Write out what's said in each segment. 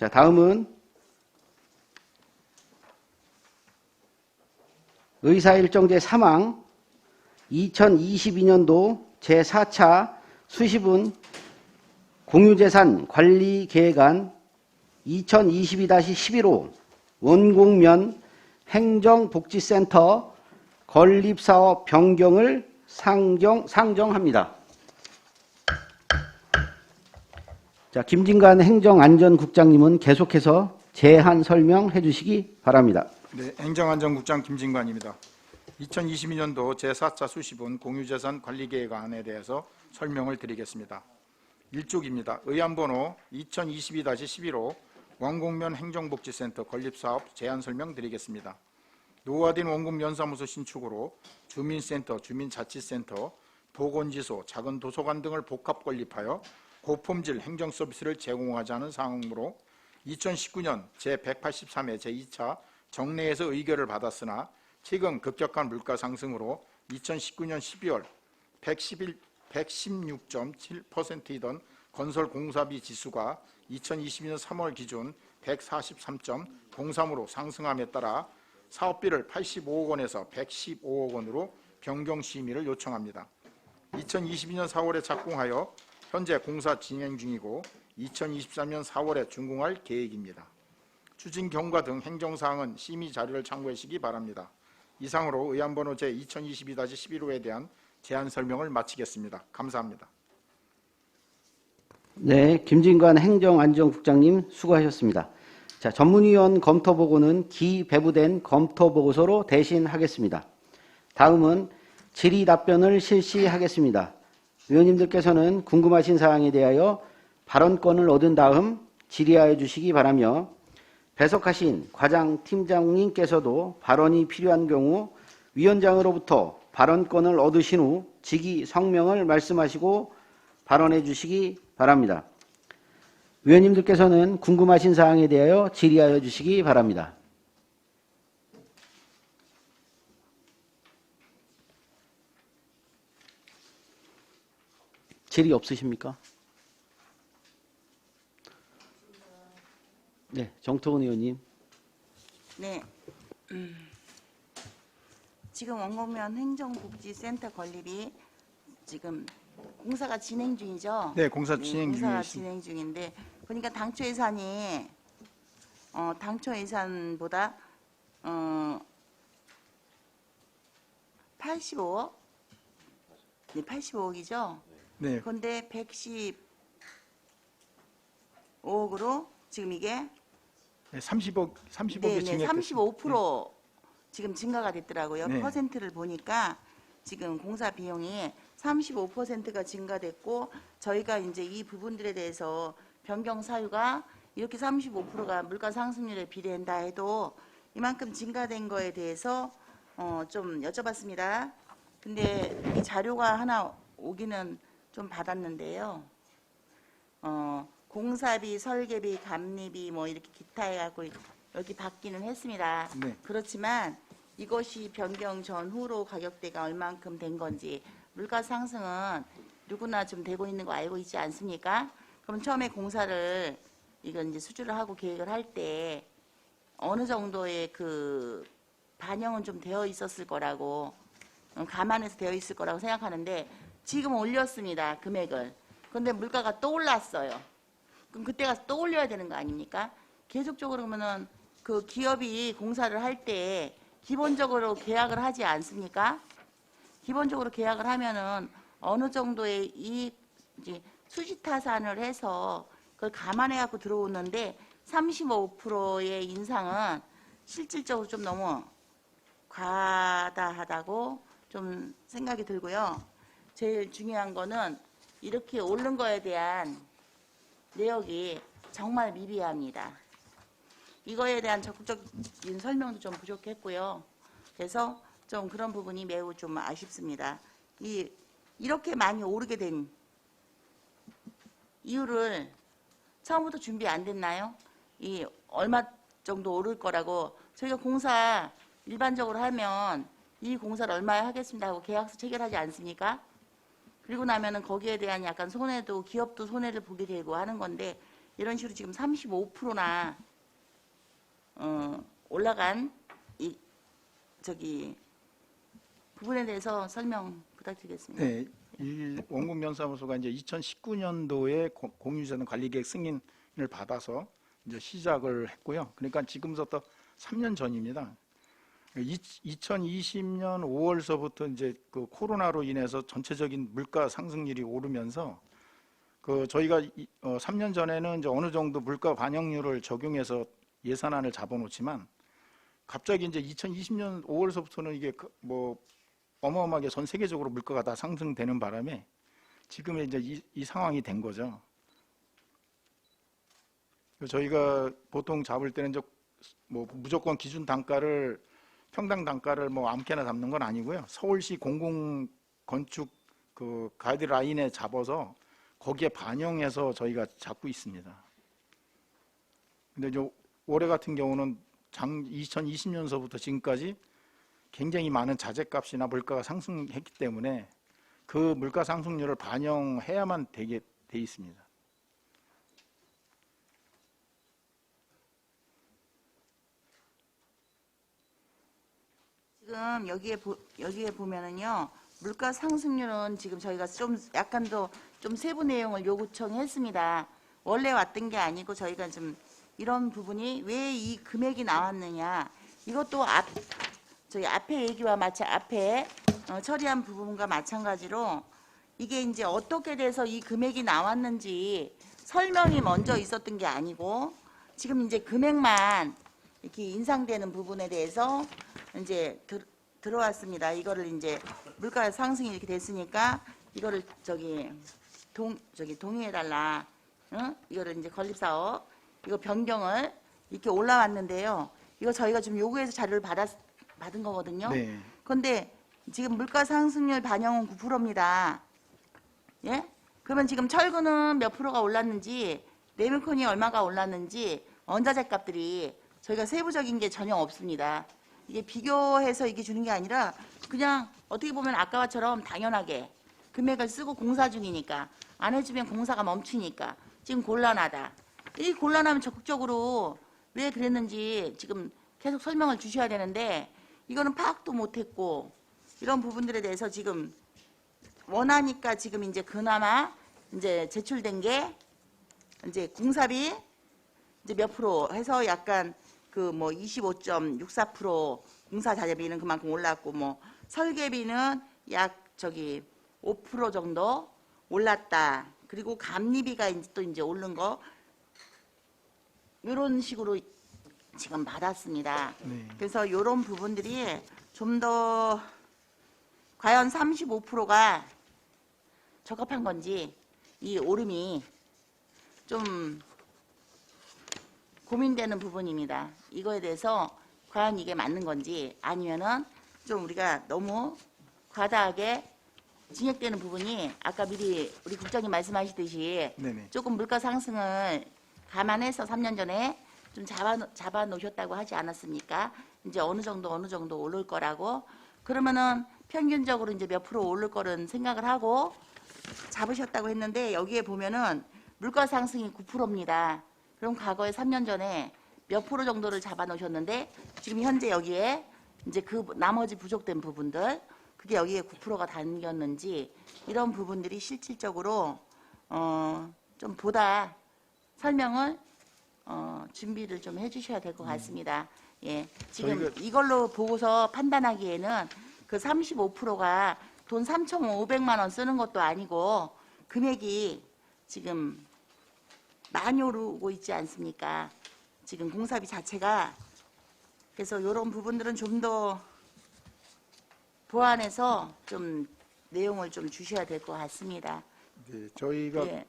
자, 다음은 의사일정제 사망 2022년도 제4차 수시분 공유재산 관리계획안 2022-11호 원곡면 행정복지센터 건립사업 변경을 상정합니다. 자, 김진관 행정안전국장님은 계속해서 제한 설명해 주시기 바랍니다. 네, 행정안전국장 김진관입니다. 2022년도 제4차 수시분 공유재산 관리계획안에 대해서 설명을 드리겠습니다. 1쪽입니다. 의안번호 2022-11호 원곡면 행정복지센터 건립사업 제안 설명 드리겠습니다. 노후화된 원곡 면사무소 신축으로 주민센터, 주민자치센터, 보건지소, 작은 도서관 등을 복합 건립하여 고품질 행정서비스를 제공하자는 사항으로 2019년 제183회 제2차 정례에서 의결을 받았으나 최근 급격한 물가 상승으로 2019년 12월 116.7%이던 건설 공사비 지수가 2022년 3월 기준 143.03으로 상승함에 따라 사업비를 85억 원에서 115억 원으로 변경 심의를 요청합니다. 2022년 4월에 착공하여 현재 공사 진행 중이고 2023년 4월에 준공할 계획입니다. 추진 경과 등 행정사항은 심의 자료를 참고하시기 바랍니다. 이상으로 의안번호 제2022-11호에 대한 제안 설명을 마치겠습니다. 감사합니다. 네, 김진관 행정안전국장님 수고하셨습니다. 자, 전문위원 검토보고는 기배부된 검토보고서로 대신하겠습니다. 다음은 질의답변을 실시하겠습니다. 위원님들께서는 궁금하신 사항에 대하여 발언권을 얻은 다음 질의하여 주시기 바라며 배석하신 과장팀장님께서도 발언이 필요한 경우 위원장으로부터 발언권을 얻으신 후 직위 성명을 말씀하시고 발언해 주시기 바랍니다. 위원님들께서는 궁금하신 사항에 대하여 질의하여 주시기 바랍니다. 질의 없으십니까? 네, 정토은 의원님. 네. 지금 원곡면 행정복지센터 건립이 지금 공사가 진행 중이죠? 네, 공사 진행 공사가 중이십니다. 진행 중인데 보니까 당초 예산이 당초 예산보다 85억? 네, 85억이죠? 네, 그런데 115억으로 지금 이게 30억이 네, 증액됐습니다. 35% 지금 증가가 됐더라고요. 네. 퍼센트를 보니까 지금 공사 비용이 35%가 증가됐고 저희가 이제 이 부분들에 대해서 변경 사유가 이렇게 35%가 물가 상승률에 비례한다 해도 이만큼 증가된 거에 대해서 좀 여쭤봤습니다. 근데 이 자료가 하나 오기는 좀 받았는데요. 공사비, 설계비, 감리비 뭐 이렇게 기타 해갖고 여기 받기는 했습니다. 네. 그렇지만 이것이 변경 전후로 가격대가 얼만큼 된 건지 물가 상승은 누구나 좀 되고 있는 거 알고 있지 않습니까? 그럼 처음에 공사를 이건 이제 수주를 하고 계획을 할 때 어느 정도의 그 반영은 좀 되어 있었을 거라고 감안해서 되어 있을 거라고 생각하는데 지금 올렸습니다. 금액을. 그런데 물가가 또 올랐어요. 그럼 그때 가서 또 올려야 되는 거 아닙니까? 계속적으로 그러면은 그 기업이 공사를 할 때 기본적으로 계약을 하지 않습니까? 기본적으로 계약을 하면은 어느 정도의 이제 수지타산을 해서 그걸 감안해 갖고 들어오는데 35%의 인상은 실질적으로 좀 너무 과다하다고 좀 생각이 들고요. 제일 중요한 거는 이렇게 오른 거에 대한 내역이 정말 미비합니다. 이거에 대한 적극적인 설명도 좀 부족했고요. 그래서 좀 그런 부분이 매우 좀 아쉽습니다. 이렇게 많이 오르게 된 이유를 처음부터 준비 안 됐나요? 이 얼마 정도 오를 거라고 저희가 공사 일반적으로 하면 이 공사를 얼마에 하겠습니다 하고 계약서 체결하지 않습니까? 그리고 나면은 거기에 대한 약간 손해도 기업도 손해를 보게 되고 하는 건데 이런 식으로 지금 35%나 올라간 이 저기 부분에 대해서 설명 부탁드리겠습니다. 네, 이 원국 면사무소가 이제 2019년도에 공유재산 관리계획 승인을 받아서 이제 시작을 했고요. 그러니까 지금부터 3년 전입니다. 2020년 5월서부터 이제 그 코로나로 인해서 전체적인 물가 상승률이 오르면서 그 저희가 3년 전에는 이제 어느 정도 물가 반영률을 적용해서 예산안을 잡아놓지만 갑자기 이제 2020년 5월서부터는 이게 뭐 어마어마하게 전 세계적으로 물가가 다 상승되는 바람에 지금 이제 이 상황이 된 거죠. 저희가 보통 잡을 때는 이제 뭐 무조건 기준 단가를 평당 단가를 뭐 아무렇게나 잡는 건 아니고요. 서울시 공공 건축 그 가이드라인에 잡아서 거기에 반영해서 저희가 잡고 있습니다. 근데 이제 올해 같은 경우는 2020년서부터 지금까지 굉장히 많은 자재값이나 물가가 상승했기 때문에 그 물가 상승률을 반영해야만 되게 돼 있습니다. 지금 여기에 보면은요, 물가 상승률은 지금 저희가 좀 약간 더 좀 세부 내용을 요청했습니다. 원래 왔던 게 아니고 저희가 좀 이런 부분이 왜 이 금액이 나왔느냐, 이것도 저희 앞에 얘기와 앞에 처리한 부분과 마찬가지로 이게 이제 어떻게 돼서 이 금액이 나왔는지 설명이 먼저 있었던 게 아니고 지금 이제 금액만 이렇게 인상되는 부분에 대해서 이제 들어왔습니다. 이거를 이제 물가 상승이 이렇게 됐으니까 이거를 동의해달라. 응? 이거를 이제 건립사업 이거 변경을 이렇게 올라왔는데요. 이거 저희가 좀 요구해서 자료를 받은 거거든요. 네. 그런데 지금 물가 상승률 반영은 9%입니다. 예? 그러면 지금 철근은 몇 프로가 올랐는지, 레미콘이 얼마가 올랐는지, 원자재 값들이 저희가 세부적인 게 전혀 없습니다. 이게 비교해서 이게 주는 게 아니라 그냥 어떻게 보면 아까처럼 당연하게 금액을 쓰고 공사 중이니까 안 해주면 공사가 멈추니까 지금 곤란하다. 이 곤란하면 적극적으로 왜 그랬는지 지금 계속 설명을 주셔야 되는데 이거는 파악도 못했고 이런 부분들에 대해서 지금 원하니까 지금 이제 그나마 이제 제출된 게 이제 공사비 이제 몇 프로 해서 약간 그 뭐 25.64% 공사 자재비는 그만큼 올랐고 뭐 설계비는 약 5% 정도 올랐다. 그리고 감리비가 이제 오른 거 이런 식으로 지금 받았습니다. 네. 그래서 이런 부분들이 좀 더 과연 35%가 적합한 건지 이 오름이 좀 고민되는 부분입니다. 이거에 대해서 과연 이게 맞는 건지 아니면은 좀 우리가 너무 과다하게 징역되는 부분이 아까 미리 우리 국장님 말씀하시듯이 네네. 조금 물가 상승을 감안해서 3년 전에 좀 잡아 놓으셨다고 하지 않았습니까? 이제 어느 정도 오를 거라고. 그러면은 평균적으로 이제 몇 프로 오를 거는 생각을 하고 잡으셨다고 했는데 여기에 보면은 물가 상승이 9%입니다. 그럼 과거에 3년 전에 몇 프로 정도를 잡아 놓으셨는데 지금 현재 여기에 이제 그 나머지 부족된 부분들 그게 여기에 9%가 담겼는지 이런 부분들이 실질적으로 좀 보다 설명을 준비를 좀 해주셔야 될 것 같습니다. 예, 지금 이걸로 보고서 판단하기에는 그 35%가 돈 3,500만 원 쓰는 것도 아니고 금액이 지금 많이 오르고 있지 않습니까? 지금 공사비 자체가. 그래서 이런 부분들은 좀 더 보완해서 좀 내용을 좀 주셔야 될 것 같습니다. 네, 저희가 예.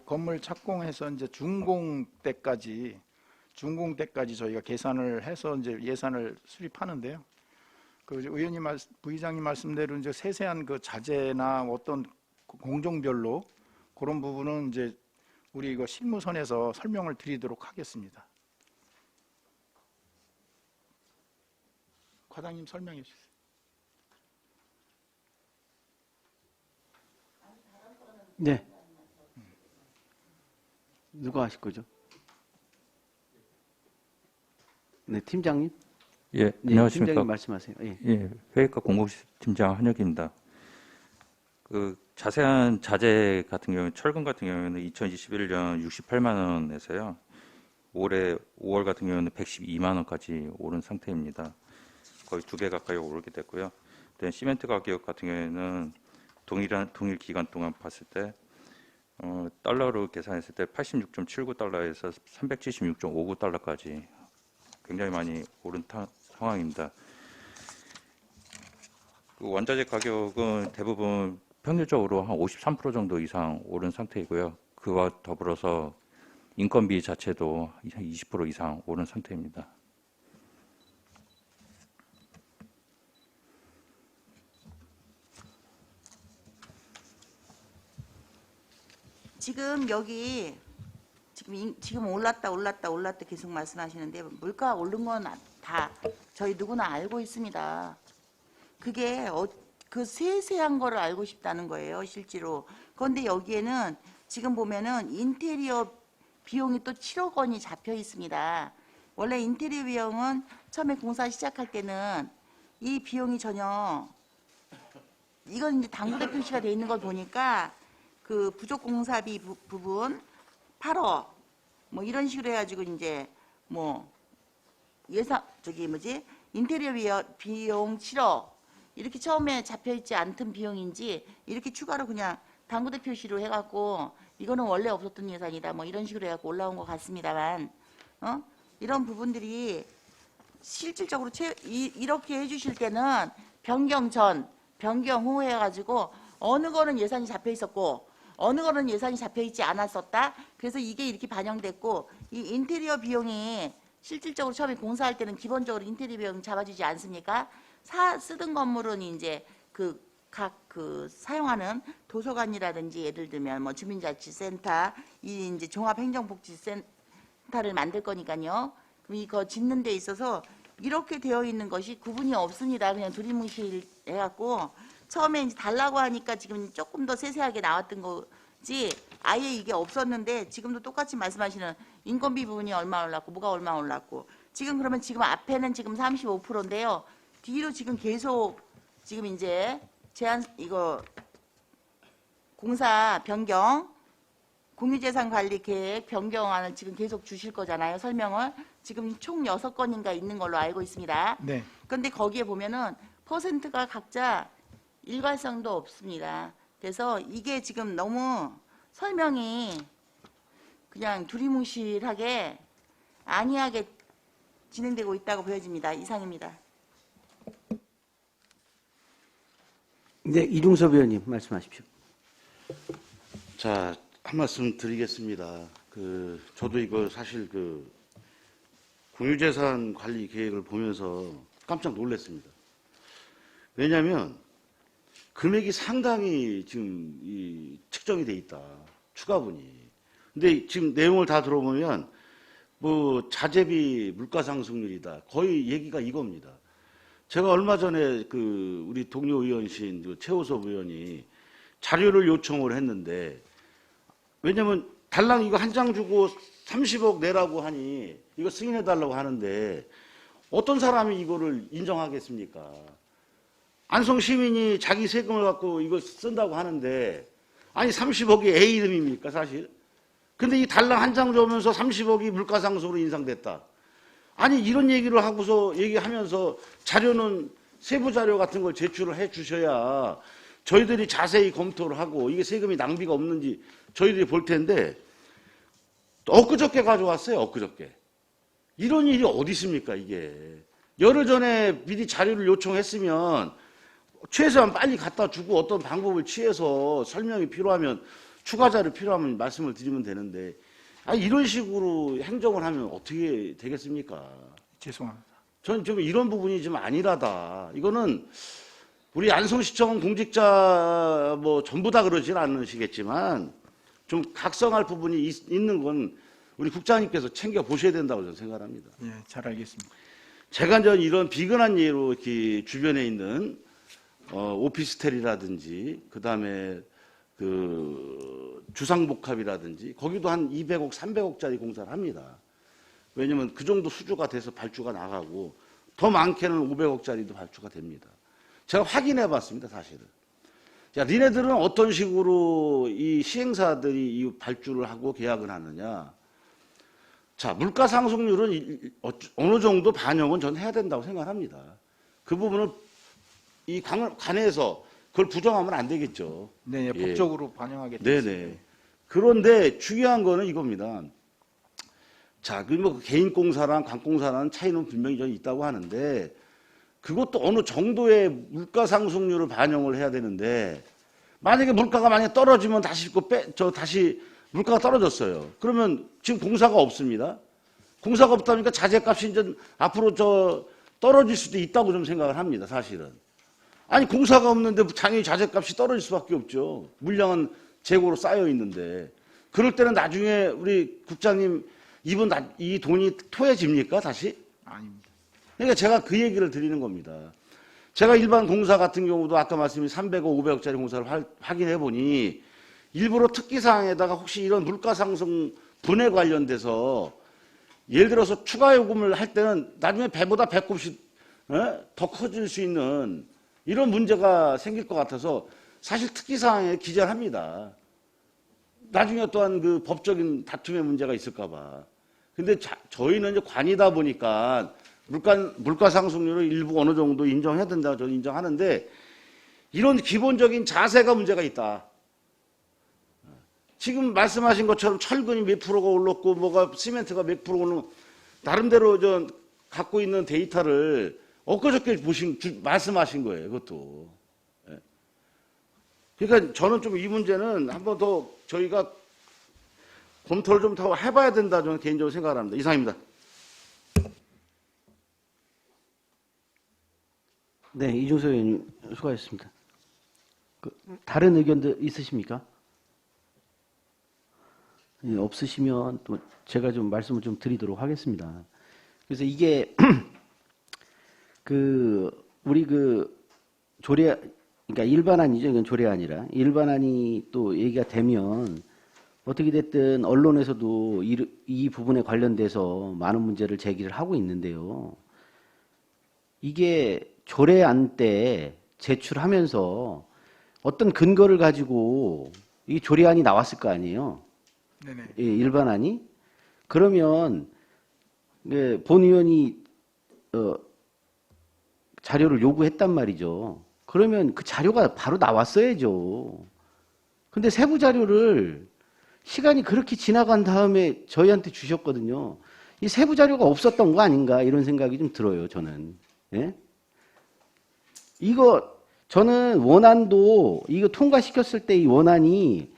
건물 착공해서 이제 준공 때까지 저희가 계산을 해서 이제 예산을 수립하는데요. 그 의원님 부의장님 말씀대로 이제 세세한 그 자재나 어떤 공정별로 그런 부분은 이제 우리 이거 실무선에서 설명을 드리도록 하겠습니다. 과장님 설명해 주세요. 네. 누가 하실 거죠? 네, 팀장님. 예, 네, 안녕하십니까. 팀장님 말씀하세요. 예. 예, 회의과 공급팀장 한혁입니다. 그 자세한 자재 같은 경우, 철근 같은 경우에는 2021년 68만 원에서요. 올해 5월 같은 경우는 112만 원까지 오른 상태입니다. 거의 2배 가까이 오르게 됐고요. 시멘트 가격 같은 경우에는 동일 기간 동안 봤을 때 달러로 계산했을 때 86.79달러에서 376.59달러까지 굉장히 많이 오른 상황입니다. 그 원자재 가격은 대부분 평균적으로 한 53% 정도 이상 오른 상태이고요. 그와 더불어서 인건비 자체도 한 20% 이상 오른 상태입니다. 지금 여기 지금 올랐다 계속 말씀하시는데 물가 오른 건 다 저희 누구나 알고 있습니다. 그게 그 세세한 거를 알고 싶다는 거예요, 실제로. 그런데 여기에는 지금 보면은 인테리어 비용이 또 7억 원이 잡혀 있습니다. 원래 인테리어 비용은 처음에 공사 시작할 때는 이 비용이 전혀 이건 이제 당구대 표시가 돼 있는 걸 보니까 그 부족 공사비 부분 8억 뭐 이런 식으로 해가지고 이제 뭐 인테리어 비용 7억 이렇게 처음에 잡혀있지 않던 비용인지 이렇게 추가로 그냥 당구대 표시로 해갖고 이거는 원래 없었던 예산이다 뭐 이런 식으로 해갖고 올라온 것 같습니다만 이런 부분들이 실질적으로 이렇게 해주실 때는 변경 전 변경 후 해가지고 어느 거는 예산이 잡혀 있었고 어느 거는 예산이 잡혀 있지 않았었다. 그래서 이게 이렇게 반영됐고 이 인테리어 비용이 실질적으로 처음에 공사할 때는 기본적으로 인테리어 비용 잡아주지 않습니까? 쓰던 건물은 이제 각 사용하는 도서관이라든지 예를 들면 뭐 주민자치센터, 이 이제 종합행정복지센터를 만들 거니까요. 그럼 이거 짓는 데 있어서 이렇게 되어 있는 것이 구분이 없습니다. 그냥 두리뭉실 해갖고 처음에 이제 달라고 하니까 지금 조금 더 세세하게 나왔던 거지 아예 이게 없었는데 지금도 똑같이 말씀하시는 인건비 부분이 얼마 올랐고 뭐가 얼마 올랐고 지금 그러면 지금 앞에는 지금 35%인데요. 뒤로 지금 계속 지금 이제 이거 공사 변경 공유재산관리 계획 변경안을 지금 계속 주실 거잖아요. 설명을 지금 총 6건인가 있는 걸로 알고 있습니다. 네. 그런데 거기에 보면은 퍼센트가 각자 일관성도 없습니다. 그래서 이게 지금 너무 설명이 그냥 두리뭉실하게 안이하게 진행되고 있다고 보여집니다. 이상입니다. 네, 이중섭 의원님 말씀하십시오. 자, 한 말씀 드리겠습니다. 저도 이거 사실 공유재산 관리 계획을 보면서 깜짝 놀랐습니다. 왜냐하면 금액이 상당히 지금 책정이 돼 있다. 추가분이. 근데 지금 내용을 다 들어보면 뭐 자재비 물가 상승률이다. 거의 얘기가 이겁니다. 제가 얼마 전에 우리 동료 의원신 최호섭 의원이 자료를 요청을 했는데 왜냐면 달랑 이거 한 장 주고 30억 내라고 하니 이거 승인해 달라고 하는데 어떤 사람이 이거를 인정하겠습니까? 안성 시민이 자기 세금을 갖고 이거 쓴다고 하는데 아니 30억이 A 이름입니까 사실? 근데 이 달랑 한 장 주면서 30억이 물가상승으로 인상됐다. 아니 이런 얘기를 하고서 얘기하면서 자료는 세부 자료 같은 걸 제출을 해 주셔야 저희들이 자세히 검토를 하고 이게 세금이 낭비가 없는지 저희들이 볼 텐데 엊그저께 가져왔어요. 엊그저께. 이런 일이 어디 있습니까 이게. 열흘 전에 미리 자료를 요청했으면 최소한 빨리 갖다 주고 어떤 방법을 취해서 설명이 필요하면 추가 자료 필요하면 말씀을 드리면 되는데 이런 식으로 행정을 하면 어떻게 되겠습니까? 죄송합니다. 저는 좀 이런 부분이 좀 아니라다. 이거는 우리 안성시청 공직자 뭐 전부 다 그러진 않으시겠지만 좀 각성할 부분이 있는 건 우리 국장님께서 챙겨 보셔야 된다고 저는 생각합니다. 예, 잘 알겠습니다. 제가 이런 비근한 예로 이렇게 주변에 있는 오피스텔이라든지 그다음에 그 주상복합이라든지 거기도 한 200억, 300억짜리 공사를 합니다. 왜냐면 그 정도 수주가 돼서 발주가 나가고 더 많게는 500억짜리도 발주가 됩니다. 제가 확인해 봤습니다, 사실은. 자, 니네들은 어떤 식으로 이 시행사들이 이 발주를 하고 계약을 하느냐. 자, 물가 상승률은 어느 정도 반영은 전 해야 된다고 생각합니다. 그 부분을 이 관에서 그걸 부정하면 안 되겠죠. 네, 예. 법적으로 반영하게 되어 네네. 있습니다. 그런데 중요한 거는 이겁니다. 자, 그 뭐 개인 공사랑 관공사라는 차이는 분명히 좀 있다고 하는데 그것도 어느 정도의 물가 상승률을 반영을 해야 되는데 만약에 물가가 만약에 떨어지면 다시 다시 물가가 떨어졌어요. 그러면 지금 공사가 없습니다. 공사가 없다 보니까 자재값이 이제 앞으로 떨어질 수도 있다고 좀 생각을 합니다, 사실은. 아니, 공사가 없는데 당연히 자재값이 떨어질 수밖에 없죠. 물량은 재고로 쌓여 있는데. 그럴 때는 나중에 우리 국장님 이 돈이 토해집니까, 다시? 아닙니다. 그러니까 제가 그 얘기를 드리는 겁니다. 제가 일반 공사 같은 경우도 아까 말씀드린 300억, 500억짜리 공사를 확인해 보니 일부러 특기사항에다가 혹시 이런 물가상승 분에 관련돼서 예를 들어서 추가 요금을 할 때는 나중에 배보다 배꼽씩 더 커질 수 있는 이런 문제가 생길 것 같아서 사실 특기사항에 기재를 합니다. 나중에 또한 그 법적인 다툼의 문제가 있을까 봐. 근데 저희는 이제 관이다 보니까 물가 상승률을 일부 어느 정도 인정해야 된다고 저는 인정하는데 이런 기본적인 자세가 문제가 있다. 지금 말씀하신 것처럼 철근이 몇 프로가 올랐고 뭐가 시멘트가 몇 프로 오르는 나름대로 갖고 있는 데이터를 엊그저께 말씀하신 거예요. 그것도. 그러니까 저는 좀 이 문제는 한 번 더 저희가 검토를 좀 더 해봐야 된다 저는 개인적으로 생각을 합니다. 이상입니다. 네, 이중섭 의원님 수고하셨습니다. 다른 의견도 있으십니까? 예, 없으시면 또 제가 좀 말씀을 좀 드리도록 하겠습니다. 그래서 이게 우리 조례, 그러니까 일반안이죠. 이건 조례안이라 일반안이 또 얘기가 되면 어떻게 됐든 언론에서도 이 부분에 관련돼서 많은 문제를 제기를 하고 있는데요. 이게 조례안 때 제출하면서 어떤 근거를 가지고 이 조례안이 나왔을 거 아니에요. 네네. 예, 일반안이. 그러면 본 의원이 자료를 요구했단 말이죠. 그러면 그 자료가 바로 나왔어야죠. 근데 세부 자료를 시간이 그렇게 지나간 다음에 저희한테 주셨거든요. 이 세부 자료가 없었던 거 아닌가 이런 생각이 좀 들어요, 저는. 예? 저는 원안도 이거 통과시켰을 때 이 원안이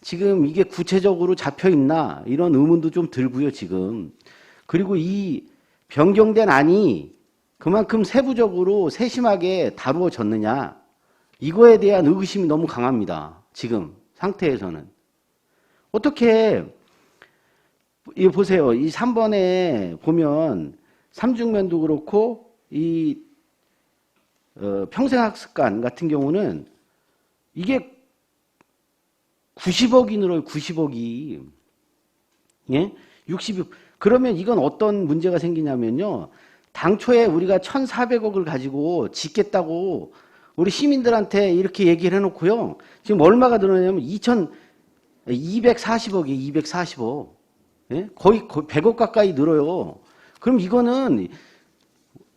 지금 이게 구체적으로 잡혀 있나 이런 의문도 좀 들고요, 지금. 그리고 이 변경된 안이 그만큼 세부적으로 세심하게 다루어졌느냐 이거에 대한 의구심이 너무 강합니다. 지금 상태에서는. 어떻게 이거 보세요. 이 3번에 보면 삼중면도 그렇고 이 평생학습관 같은 경우는 이게 90억이 늘어요. 90억이. 예? 60억. 그러면 이건 어떤 문제가 생기냐면요. 당초에 우리가 1,400억을 가지고 짓겠다고 우리 시민들한테 이렇게 얘기를 해놓고요. 지금 얼마가 늘어나냐면 240억이에요. 240억. 예? 거의 100억 가까이 늘어요. 그럼 이거는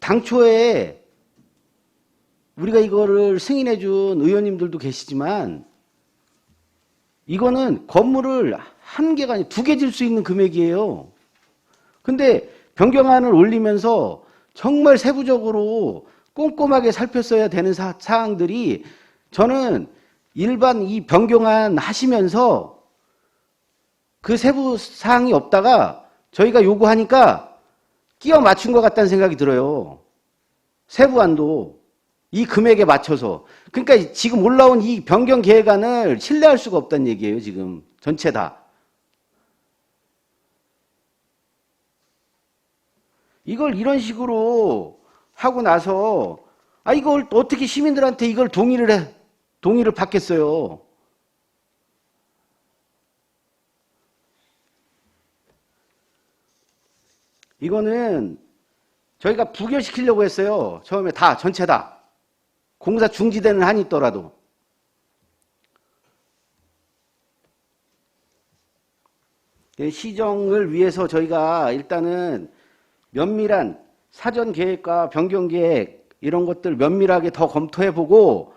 당초에 우리가 이거를 승인해준 의원님들도 계시지만 이거는 건물을 한 개가 아니라 2개 질 수 있는 금액이에요. 근데 변경안을 올리면서 정말 세부적으로 꼼꼼하게 살폈어야 되는 사항들이 저는 일반 이 변경안 하시면서 그 세부 사항이 없다가 저희가 요구하니까 끼워 맞춘 것 같다는 생각이 들어요. 세부안도 이 금액에 맞춰서. 그러니까 지금 올라온 이 변경 계획안을 신뢰할 수가 없다는 얘기예요, 지금. 전체 다. 이걸 이런 식으로 하고 나서, 이걸 어떻게 시민들한테 이걸 동의를 받겠어요. 이거는 저희가 부결시키려고 했어요. 처음에 다, 전체 다. 공사 중지되는 한이 있더라도. 시정을 위해서 저희가 일단은 면밀한 사전 계획과 변경 계획 이런 것들 면밀하게 더 검토해보고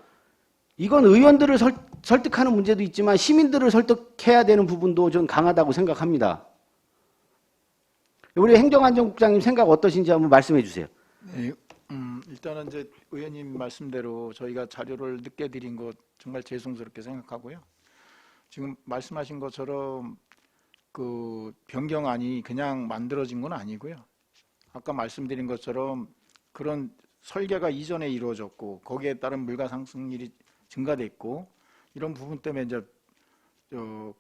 이건 의원들을 설득하는 문제도 있지만 시민들을 설득해야 되는 부분도 좀 강하다고 생각합니다. 우리 행정안전국장님 생각 어떠신지 한번 말씀해 주세요. 네, 일단은 이제 의원님 말씀대로 저희가 자료를 늦게 드린 것 정말 죄송스럽게 생각하고요. 지금 말씀하신 것처럼 그 변경안이 그냥 만들어진 건 아니고요. 아까 말씀드린 것처럼 그런 설계가 이전에 이루어졌고 거기에 따른 물가 상승률이 증가됐고 이런 부분 때문에 이제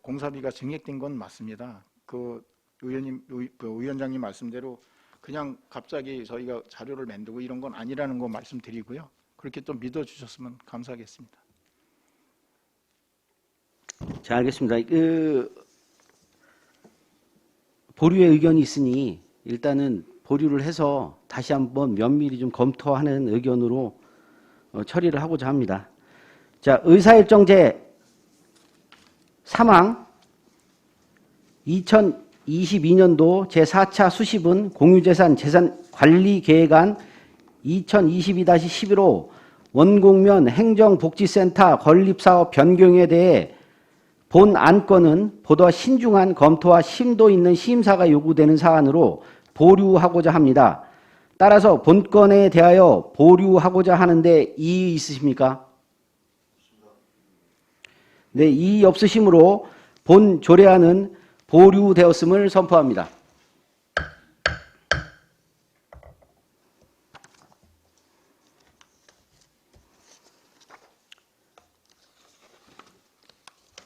공사비가 증액된 건 맞습니다. 그 위원장님 말씀대로 그냥 갑자기 저희가 자료를 만들고 이런 건 아니라는 거 말씀드리고요. 그렇게 좀 믿어주셨으면 감사하겠습니다. 자, 알겠습니다. 보류의 의견이 있으니 일단은 보류를 해서 다시 한번 면밀히 좀 검토하는 의견으로 처리를 하고자 합니다. 자, 의사일정제 3항 2022년도 제4차 수십은 공유재산 재산관리계획안 2022-11호 원곡면 행정복지센터 건립사업 변경에 대해 본 안건은 보다 신중한 검토와 심도 있는 심사가 요구되는 사안으로 보류하고자 합니다. 따라서 본건에 대하여 보류하고자 하는데 이의 있으십니까? 네, 이의 없으시므로 본 조례안은 보류되었음을 선포합니다.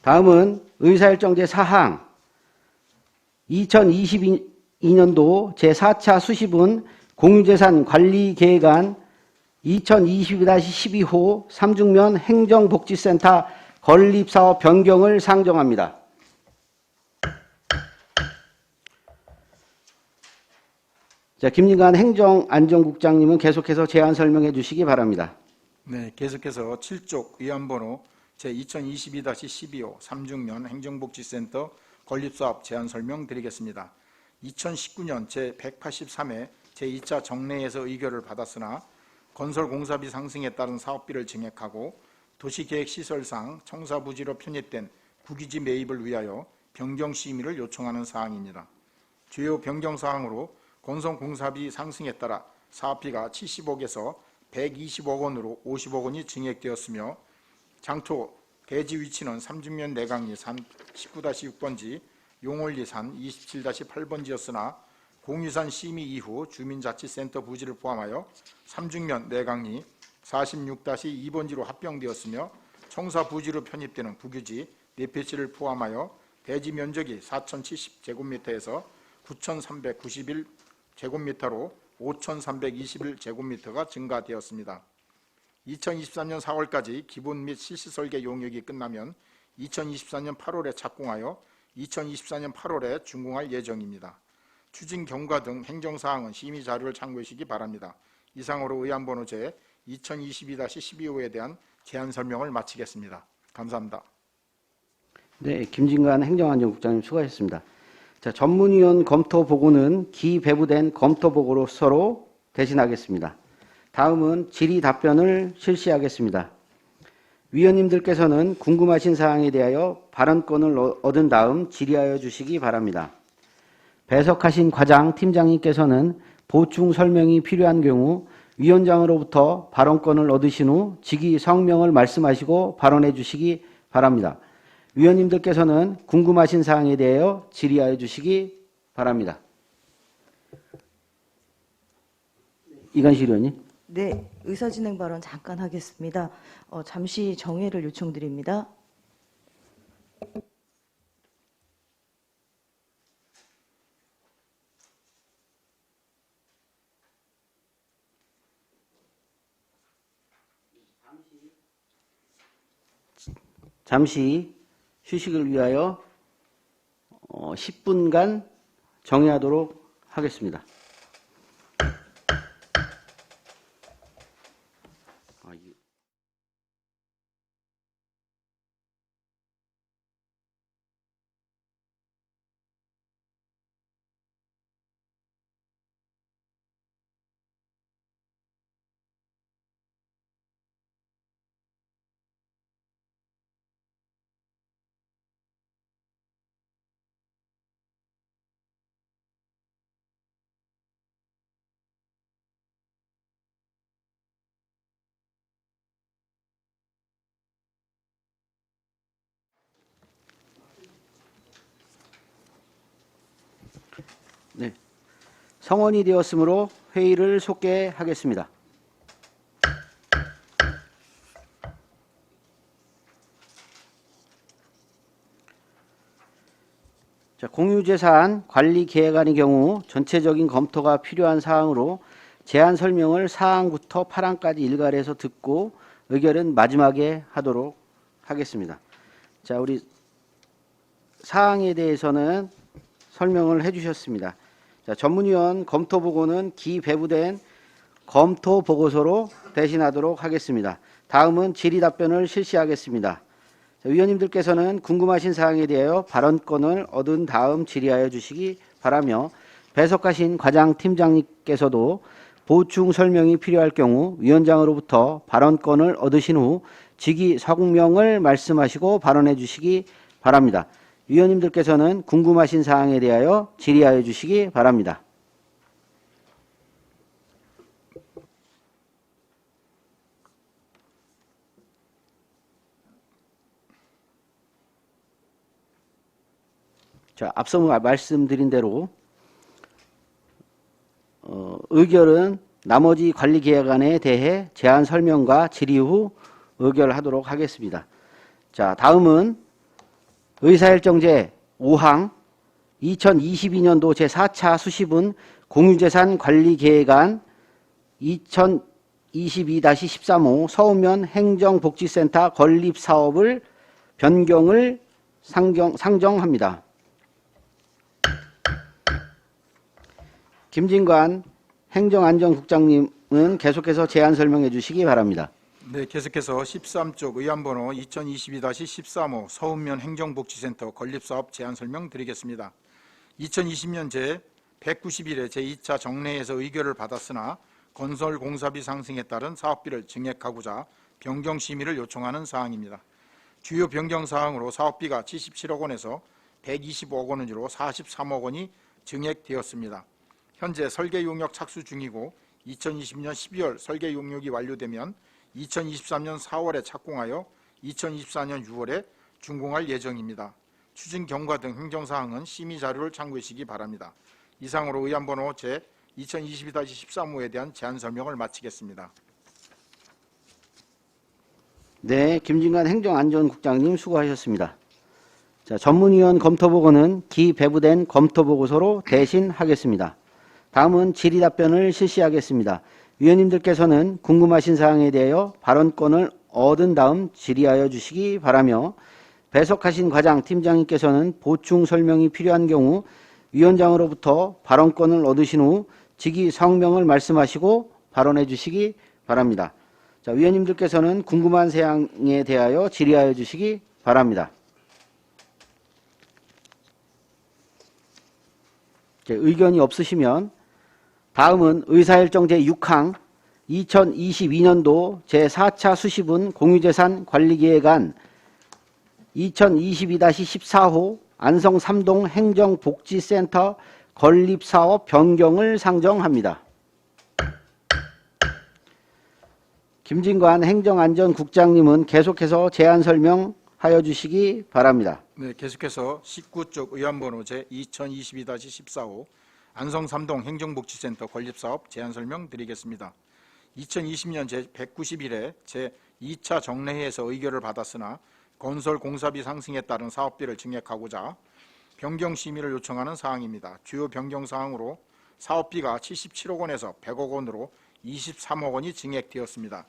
다음은 의사일정제 4항 2022년도 제4차 수십은 공유재산 관리계획안 2022-12호 3중면 행정복지센터 건립사업 변경을 상정합니다. 자, 김진관 행정안전국장님은 계속해서 제안 설명해 주시기 바랍니다. 네, 계속해서 7쪽 의안번호 제2022-12호 3중면 행정복지센터 건립사업 제안 설명 드리겠습니다. 2019년 제183회 제2차 정례에서 의결을 받았으나 건설공사비 상승에 따른 사업비를 증액하고 도시계획시설상 청사부지로 편입된 부기지 매입을 위하여 변경심의를 요청하는 사항입니다. 주요 변경사항으로 건설공사비 상승에 따라 사업비가 70억에서 120억 원으로 50억 원이 증액되었으며 장초 대지 위치는 삼중면 내강리 산 19-6번지, 용월리 산 27-8번지였으나 공유산 심의 이후 주민자치센터 부지를 포함하여 삼중면 내강리 46-2번지로 합병되었으며 청사 부지로 편입되는 부규지 4필지를 포함하여 대지 면적이 4,070제곱미터에서 9,391제곱미터로 5,321제곱미터가 증가되었습니다. 2023년 4월까지 기본 및 실시설계 용역이 끝나면 2024년 8월에 착공하여 2024년 8월에 준공할 예정입니다. 추진 경과 등 행정사항은 심의 자료를 참고하시기 바랍니다. 이상으로 의안번호 제 2022-12호에 대한 제안 설명을 마치겠습니다. 감사합니다. 네, 김진관 행정안전국장님 수고하셨습니다. 자, 전문위원 검토 보고는 기배부된 검토 보고로 서로 대신하겠습니다. 다음은 질의 답변을 실시하겠습니다. 위원님들께서는 궁금하신 사항에 대하여 발언권을 얻은 다음 질의하여 주시기 바랍니다. 배석하신 과장 팀장님께서는 보충 설명이 필요한 경우 위원장으로부터 발언권을 얻으신 후 직위 성명을 말씀하시고 발언해 주시기 바랍니다. 위원님들께서는 궁금하신 사항에 대하여 질의하여 주시기 바랍니다. 이관실 의원님. 네, 의사진행 발언 잠깐 하겠습니다. 잠시 정회를 요청드립니다. 잠시 휴식을 위하여 10분간 정회하도록 하겠습니다. 네. 성원이 되었으므로 회의를 속개하겠습니다. 자, 공유재산 관리 계획안의 경우 전체적인 검토가 필요한 사항으로 제안 설명을 4항부터 8항까지 일괄해서 듣고 의결은 마지막에 하도록 하겠습니다. 자, 우리 사항에 대해서는 설명을 해주셨습니다. 자, 전문위원 검토 보고는 기배부된 검토 보고서로 대신하도록 하겠습니다. 다음은 질의 답변을 실시하겠습니다. 자, 위원님들께서는 궁금하신 사항에 대하여 발언권을 얻은 다음 질의하여 주시기 바라며 배석하신 과장팀장님께서도 보충 설명이 필요할 경우 위원장으로부터 발언권을 얻으신 후 직위 성명을 말씀하시고 발언해 주시기 바랍니다. 위원님들께서는 궁금하신 사항에 대하여 질의하여 주시기 바랍니다. 자, 앞서 말씀드린 대로 의결은 나머지 관리계획안에 대해 제안 설명과 질의 후 의결하도록 하겠습니다. 자, 다음은 의사일정제 5항 2022년도 제4차 수시분 공유재산 관리계획안 2022-13호 서우면 행정복지센터 건립사업을 변경을 상정합니다. 김진관 행정안전국장님은 계속해서 제안 설명해 주시기 바랍니다. 네, 계속해서 13쪽 의안번호 2022-13호 서운면 행정복지센터 건립사업 제안 설명 드리겠습니다. 2020년 제191회 제2차 정례에서 의결을 받았으나 건설공사비 상승에 따른 사업비를 증액하고자 변경 심의를 요청하는 사항입니다. 주요 변경 사항으로 사업비가 77억 원에서 125억 원으로 43억 원이 증액되었습니다. 현재 설계 용역 착수 중이고 2020년 12월 설계 용역이 완료되면 2023년 4월에 착공하여 2024년 6월에 준공할 예정입니다. 추진 경과 등 행정사항은 심의 자료를 참고해 주시기 바랍니다. 이상으로 의안번호 제 2022-13호에 대한 제안 설명을 마치겠습니다. 네, 김진관 행정안전국장님 수고하셨습니다. 자, 전문위원 검토보고는 기배부된 검토보고서로 대신하겠습니다. 다음은 질의 답변을 실시하겠습니다. 위원님들께서는 궁금하신 사항에 대하여 발언권을 얻은 다음 질의하여 주시기 바라며 배석하신 과장 팀장님께서는 보충 설명이 필요한 경우 위원장으로부터 발언권을 얻으신 후 직위 성명을 말씀하시고 발언해 주시기 바랍니다. 자, 위원님들께서는 궁금한 사항에 대하여 질의하여 주시기 바랍니다. 의견이 없으시면 다음은 의사일정 제6항 2022년도 제4차 수시분 공유재산 관리계획안 2022-14호 안성 3동 행정복지센터 건립사업 변경을 상정합니다. 김진관 행정안전국장님은 계속해서 제안 설명하여 주시기 바랍니다. 네, 계속해서 19쪽 의안번호 제 2022-14호 안성 3동 행정복지센터 건립사업 제안 설명 드리겠습니다. 2020년 제191회 제2차 정례회에서 의결을 받았으나 건설 공사비 상승에 따른 사업비를 증액하고자 변경 심의를 요청하는 사항입니다. 주요 변경 사항으로 사업비가 77억 원에서 100억 원으로 23억 원이 증액되었습니다.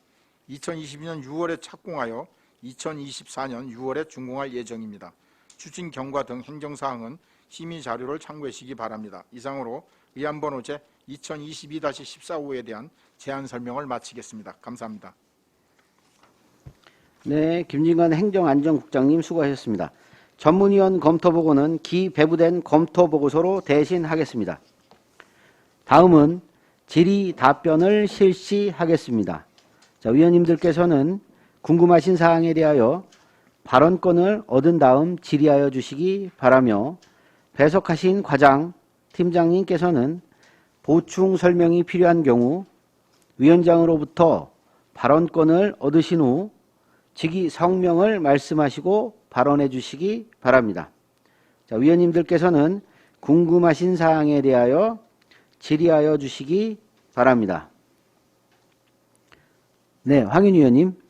2022년 6월에 착공하여 2024년 6월에 준공할 예정입니다. 추진 경과 등 행정사항은 심의 자료를 참고해 주시기 바랍니다. 이상으로 의안번호 제 2022-14호에 대한 제안 설명을 마치겠습니다. 감사합니다. 네, 김진관 행정안전국장님 수고하셨습니다. 전문위원 검토보고는 기배부된 검토보고서로 대신하겠습니다. 다음은 질의 답변을 실시하겠습니다. 자, 위원님들께서는 궁금하신 사항에 대하여 발언권을 얻은 다음 질의하여 주시기 바라며 배석하신 과장 팀장님께서는 보충 설명이 필요한 경우 위원장으로부터 발언권을 얻으신 후 직위 성명을 말씀하시고 발언해 주시기 바랍니다. 자, 위원님들께서는 궁금하신 사항에 대하여 질의하여 주시기 바랍니다. 네, 황윤 의원님.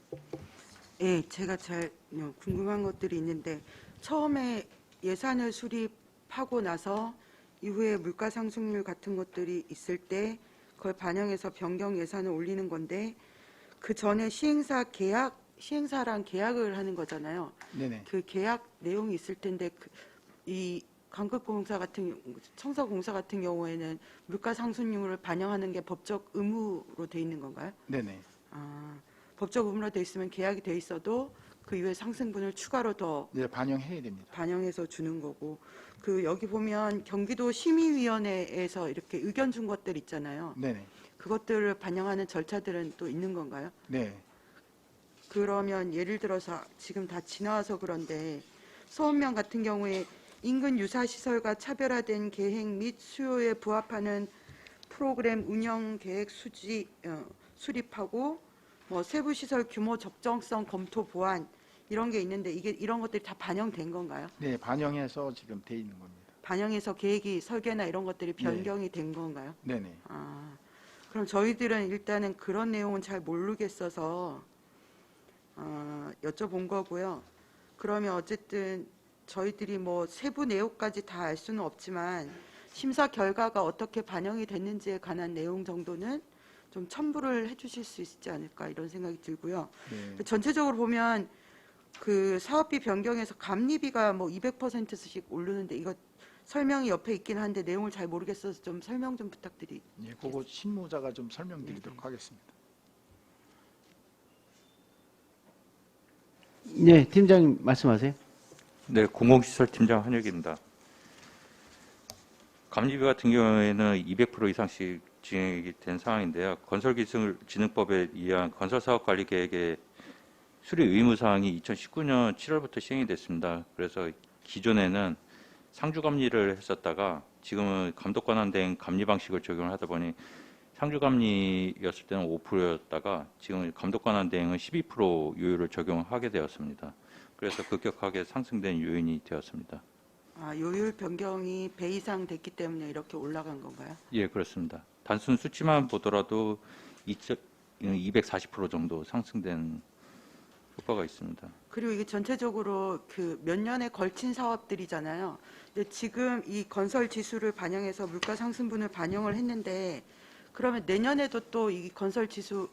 예, 제가 잘 궁금한 것들이 있는데 처음에 예산을 수립하고 나서 이후에 물가 상승률 같은 것들이 있을 때 그걸 반영해서 변경 예산을 올리는 건데 그 전에 시행사랑 계약을 하는 거잖아요. 네네. 그 계약 내용이 있을 텐데 이 관급공사 같은 청사공사 같은 경우에는 물가 상승률을 반영하는 게 법적 의무로 돼 있는 건가요? 네네. 법적 의무로 돼 있으면 계약이 돼 있어도 그 이후에 상승분을 추가로 더 네, 반영해야 됩니다. 반영해서 주는 거고 그 여기 보면 경기도 심의위원회에서 이렇게 의견 준 것들 있잖아요. 네네. 그것들을 반영하는 절차들은 또 있는 건가요? 네. 그러면 예를 들어서 지금 다 지나와서 그런데 소원명 같은 경우에 인근 유사시설과 차별화된 계획 및 수요에 부합하는 프로그램 운영 계획 수립하고 뭐 세부 시설 규모 적정성 검토 보완 이런 게 있는데 이런 것들이 다 반영된 건가요? 네, 반영해서 지금 돼 있는 겁니다. 반영해서 계획이 설계나 이런 것들이 변경이 된 건가요? 네네. 그럼 저희들은 일단은 그런 내용은 잘 모르겠어서 여쭤본 거고요. 그러면 어쨌든 저희들이 뭐 세부 내용까지 다 알 수는 없지만 심사 결과가 어떻게 반영이 됐는지에 관한 내용 정도는 좀 첨부를 해주실 수 있지 않을까 이런 생각이 들고요. 네. 전체적으로 보면 그 사업비 변경에서 감리비가 뭐 200%씩 오르는데 이거 설명이 옆에 있긴 한데 내용을 잘 모르겠어서 좀 설명 좀 부탁드립니다. 예, 그거 실무자가 좀 설명드리도록 하겠습니다. 네, 팀장님 말씀하세요. 네, 공공시설팀장 한혁입니다. 감리비 같은 경우에는 200% 이상씩 진행이 된 상황인데요. 건설기술진흥법에 의한 건설사업관리계획의 수립 의무사항이 2019년 7월부터 시행이 됐습니다. 그래서 기존에는 상주감리를 했었다가 지금은 감독관한된 감리 방식을 적용을 하다 보니 상주감리였을 때는 5%였다가 지금 감독관한 대행은 12% 요율을 적용하게 되었습니다. 그래서 급격하게 상승된 요인이 되었습니다. 요율 변경이 배 이상 됐기 때문에 이렇게 올라간 건가요? 예, 그렇습니다. 단순 수치만 보더라도 240% 정도 상승된 효과가 있습니다. 그리고 이게 전체적으로 그 몇 년에 걸친 사업들이잖아요. 근데 지금 이 건설 지수를 반영해서 물가 상승분을 반영을 했는데 그러면 내년에도 또 이 건설 지수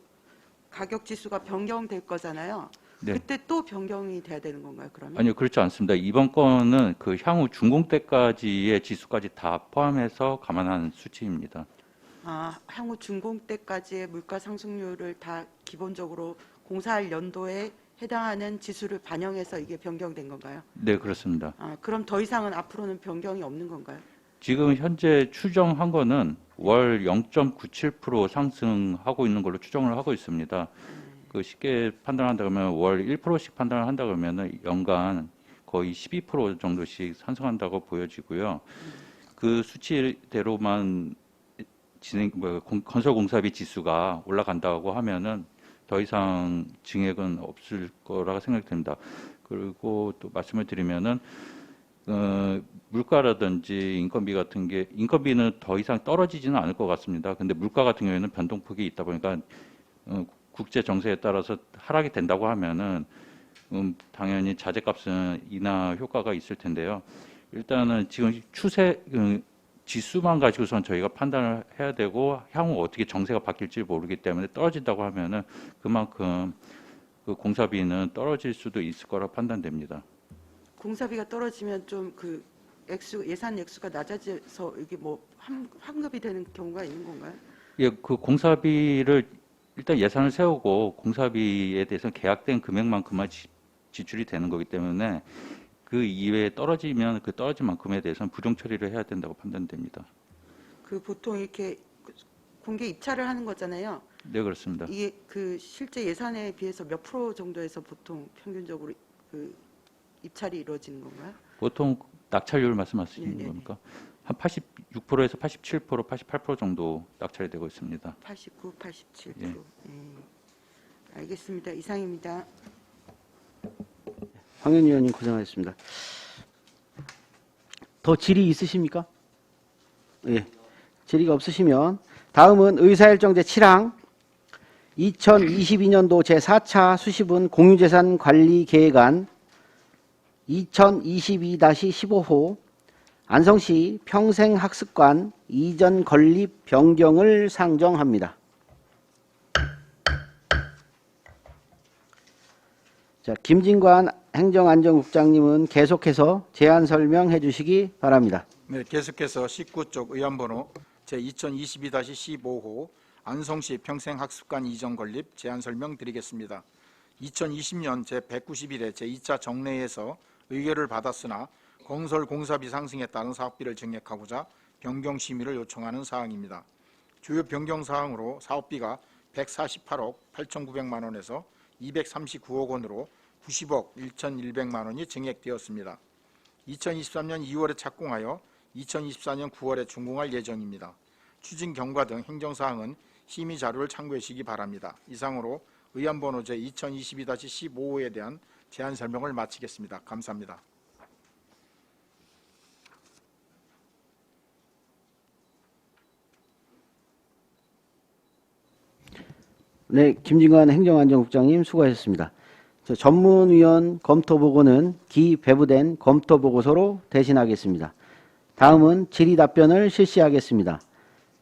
가격 지수가 변경될 거잖아요. 네. 그때 또 변경이 돼야 되는 건가요? 그러면? 아니요, 그렇지 않습니다. 이번 건은 그 향후 준공 때까지의 지수까지 다 포함해서 감안한 수치입니다. 향후 준공 때까지의 물가 상승률을 다 기본적으로 공사할 연도에 해당하는 지수를 반영해서 이게 변경된 건가요? 네, 그렇습니다. 그럼 더 이상은 앞으로는 변경이 없는 건가요? 지금 현재 추정한 거는 월 0.97% 상승하고 있는 걸로 추정을 하고 있습니다. 그 쉽게 판단한다 그러면 월 1%씩 판단을 한다 그러면은 연간 거의 12% 정도씩 상승한다고 보여지고요. 그 수치대로만 건설공사비 지수가 올라간다고 하면은 더 이상 증액은 없을 거라고 생각이 듭니다. 그리고 또 말씀을 드리면은 물가라든지 인건비 같은 게 인건비는 더 이상 떨어지지는 않을 것 같습니다. 근데 물가 같은 경우에는 변동폭이 있다 보니까 국제 정세에 따라서 하락이 된다고 하면은 당연히 자재값은 인하 효과가 있을 텐데요. 일단은 지금 추세 지수만 가지고선 저희가 판단을 해야 되고 향후 어떻게 정세가 바뀔지 모르기 때문에 떨어진다고 하면은 그만큼 그 공사비는 떨어질 수도 있을 거라 판단됩니다. 공사비가 떨어지면 좀 그 예산 액수가 낮아져서 이게 뭐 환급이 되는 경우가 있는 건가요? 예, 그 공사비를 일단 예산을 세우고 공사비에 대해서 계약된 금액만큼만 지출이 되는 거기 때문에 그 이외에 떨어지면 그 떨어진 만큼에 대해서는 부정 처리를 해야 된다고 판단됩니다. 그 보통 이렇게 공개 입찰을 하는 거잖아요. 네, 그렇습니다. 이게 그 실제 예산에 비해서 몇 프로 정도에서 보통 평균적으로 그 입찰이 이루어지는 건가요? 보통 낙찰률 말씀하시는 네네네. 겁니까? 한 86%에서 87%, 88% 정도 낙찰이 되고 있습니다. 89, 87%. 예. 알겠습니다. 이상입니다. 황현 의원님 고생하셨습니다. 더 질의 있으십니까? 예, 질의가 없으시면 다음은 의사일정 제7항 2022년도 제4차 수시분 공유재산 관리 계획안 2022-15호 안성시 평생학습관 이전 건립 변경을 상정합니다. 자, 김진관 행정안전국장님은 계속해서 제안 설명해 주시기 바랍니다. 네, 계속해서 19쪽 의안번호 제2022-15호 안성시 평생학습관 이전 건립 제안 설명 드리겠습니다. 2020년 제191회 제2차 정례에서 의결을 받았으나 건설 공사비 상승에 따른 사업비를 증액하고자 변경 심의를 요청하는 사항입니다. 주요 변경 사항으로 사업비가 148억 8,900만 원에서 239억 원으로 90억 1,100만 원이 증액되었습니다. 2023년 2월에 착공하여 2024년 9월에 준공할 예정입니다. 추진 경과 등 행정사항은 심의 자료를 참고해 주시기 바랍니다. 이상으로 의안번호 제2022-15호에 대한 제안 설명을 마치겠습니다. 감사합니다. 네, 김진관 행정안전국장님 수고하셨습니다. 전문위원 검토보고는 기배부된 검토보고서로 대신하겠습니다. 다음은 질의답변을 실시하겠습니다.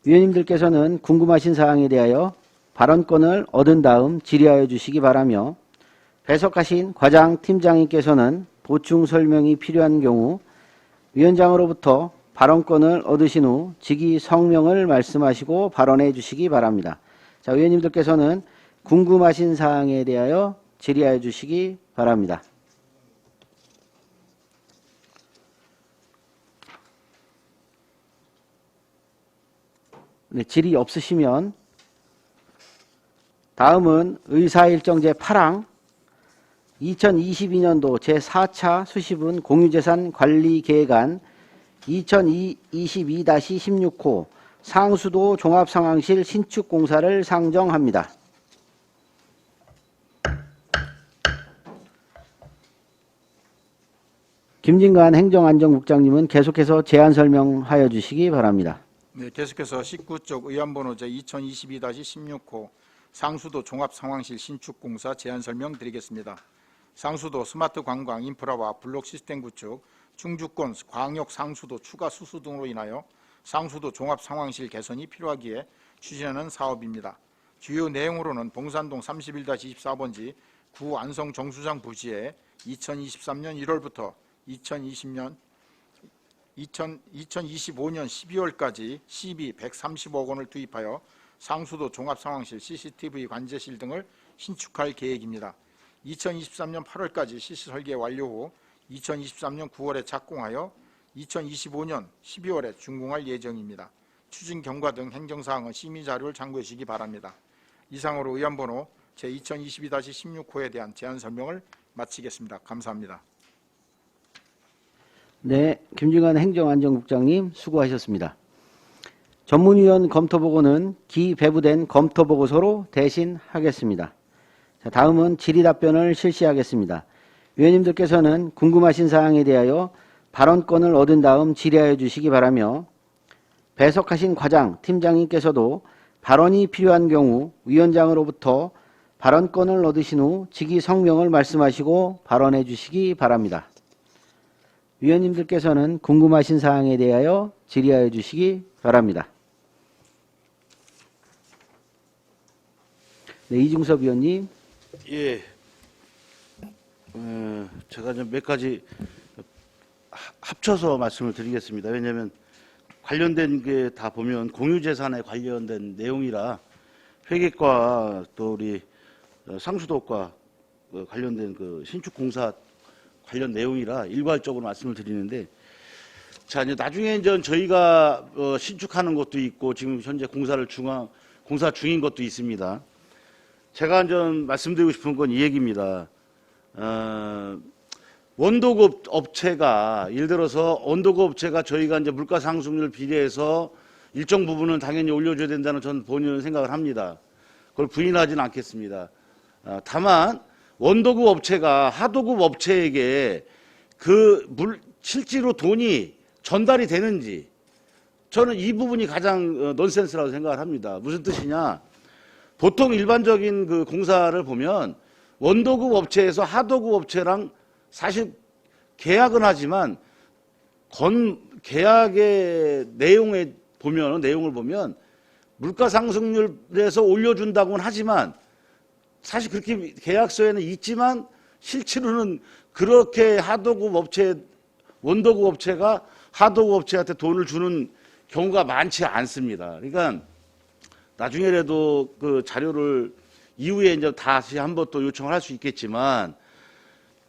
위원님들께서는 궁금하신 사항에 대하여 발언권을 얻은 다음 질의하여 주시기 바라며 배석하신 과장 팀장님께서는 보충 설명이 필요한 경우 위원장으로부터 발언권을 얻으신 후 직위 성명을 말씀하시고 발언해 주시기 바랍니다. 자, 위원님들께서는 궁금하신 사항에 대하여 질의하여 주시기 바랍니다. 네, 질의 없으시면 다음은 의사일정 제8항 2022년도 제4차 수시분 공유재산 관리 계획안 2022-16호 상수도 종합상황실 신축 공사를 상정합니다. 김진관 행정안전국장님은 계속해서 제안 설명하여 주시기 바랍니다. 네, 계속해서 19쪽 의안번호 제2022-16호 상수도 종합상황실 신축공사 제안 설명 드리겠습니다. 상수도 스마트 관광 인프라와 블록 시스템 구축, 충주권 광역 상수도 추가 수수 등으로 인하여 상수도 종합상황실 개선이 필요하기에 추진하는 사업입니다. 주요 내용으로는 봉산동 31-24번지 구 안성 정수장 부지에 2023년 1월부터 2025년 12월까지 시비 130억 원을 투입하여 상수도 종합상황실 CCTV 관제실 등을 신축할 계획입니다. 2023년 8월까지 실시 설계 완료 후 2023년 9월에 착공하여 2025년 12월에 준공할 예정입니다. 추진 경과 등 행정사항은 심의 자료를 참고해 주시기 바랍니다. 이상으로 의안번호 제2022-16호에 대한 제안 설명을 마치겠습니다. 감사합니다. 네, 김진관 행정안전국장님 수고하셨습니다. 전문위원 검토보고는 기배부된 검토보고서로 대신하겠습니다. 자, 다음은 질의답변을 실시하겠습니다. 위원님들께서는 궁금하신 사항에 대하여 발언권을 얻은 다음 질의하여 주시기 바라며 배석하신 과장, 팀장님께서도 발언이 필요한 경우 위원장으로부터 발언권을 얻으신 후 직위 성명을 말씀하시고 발언해 주시기 바랍니다. 위원님들께서는 궁금하신 사항에 대하여 질의하여 주시기 바랍니다. 네, 이중섭 위원님. 예. 제가 좀 몇 가지 합쳐서 말씀을 드리겠습니다. 왜냐하면 관련된 게 다 보면 공유재산에 관련된 내용이라 회계과 또 우리 상수도과 관련된 그 신축공사 관련 내용이라 일괄적으로 말씀을 드리는데, 자, 이제 나중에 이제 저희가 신축하는 것도 있고 지금 현재 공사 중인 것도 있습니다. 제가 이제 말씀드리고 싶은 건 이 얘기입니다. 원도급 업체가, 예를 들어서 원도급 업체가 저희가 이제 물가 상승률 비례해서 일정 부분은 당연히 올려줘야 된다는 저는 본인은 생각을 합니다. 그걸 부인하지는 않겠습니다. 다만 원도급 업체가 하도급 업체에게 실제로 돈이 전달이 되는지, 저는 이 부분이 가장 넌센스라고 생각을 합니다. 무슨 뜻이냐? 보통 일반적인 그 공사를 보면 원도급 업체에서 하도급 업체랑 사실 계약은 하지만 계약의 내용을 보면 물가 상승률에서 올려준다고는 하지만 사실 그렇게 계약서에는 있지만 실제로는 그렇게 원도급 업체가 하도급 업체한테 돈을 주는 경우가 많지 않습니다. 그러니까 나중에라도 그 자료를 이후에 이제 다시 한번 또 요청을 할 수 있겠지만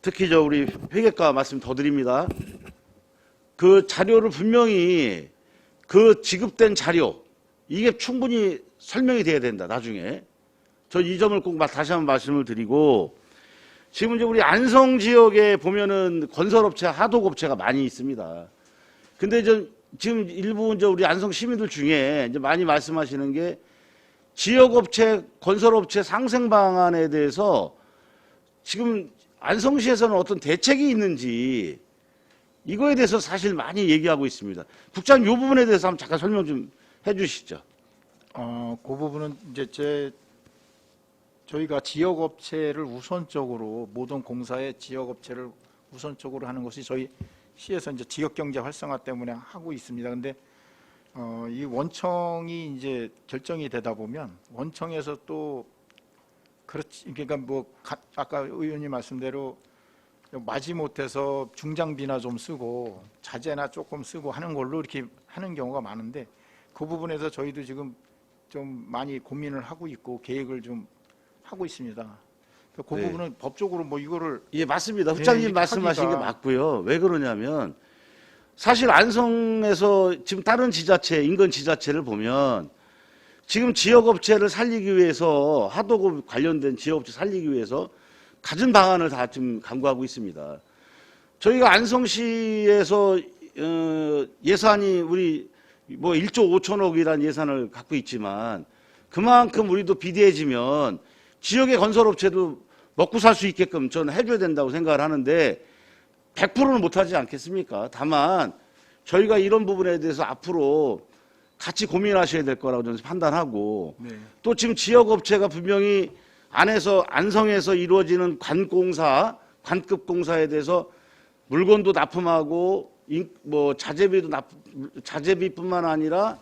특히 우리 회계과 말씀 더 드립니다. 그 자료를 분명히 그 지급된 자료 이게 충분히 설명이 돼야 된다. 나중에 저 이 점을 꼭 다시 한번 말씀을 드리고 지금 이제 우리 안성 지역에 보면은 건설업체, 하도급업체가 많이 있습니다. 근데 지금 일부 이제 우리 안성 시민들 중에 이제 많이 말씀하시는 게 지역업체, 건설업체 상생 방안에 대해서 지금 안성시에서는 어떤 대책이 있는지 이거에 대해서 사실 많이 얘기하고 있습니다. 국장님 이 부분에 대해서 한번 잠깐 설명 좀 해주시죠. 그 부분은 이제 저희가 지역업체를 우선적으로 모든 공사에 지역업체를 우선적으로 하는 것이 저희 시에서 이제 지역경제 활성화 때문에 하고 있습니다. 근데 이 원청이 이제 결정이 되다 보면 원청에서 또 그렇지 그러니까 아까 의원님 말씀대로 마지못해서 중장비나 좀 쓰고 자재나 조금 쓰고 하는 걸로 이렇게 하는 경우가 많은데 그 부분에서 저희도 지금 좀 많이 고민을 하고 있고 계획을 좀 하고 있습니다. 그 네. 부분은 법적으로 이거를 예, 맞습니다. 국장님 이렇게 말씀하신 게 하기가- 맞고요. 왜 그러냐면 사실 안성에서 지금 다른 지자체, 인근 지자체를 보면 지금 지역업체를 살리기 위해서 하도급 관련된 지역업체 살리기 위해서 갖은 방안을 다 지금 강구하고 있습니다. 저희가 안성시에서 예산이 우리 1조 5천억이라는 예산을 갖고 있지만 그만큼 우리도 비대해지면 지역의 건설업체도 먹고 살 수 있게끔 저는 해줘야 된다고 생각을 하는데 100%는 못하지 않겠습니까? 다만 저희가 이런 부분에 대해서 앞으로 같이 고민하셔야 될 거라고 저는 판단하고 네. 또 지금 지역업체가 분명히 안성에서 이루어지는 관급 공사에 대해서 물건도 납품하고 자재비뿐만 아니라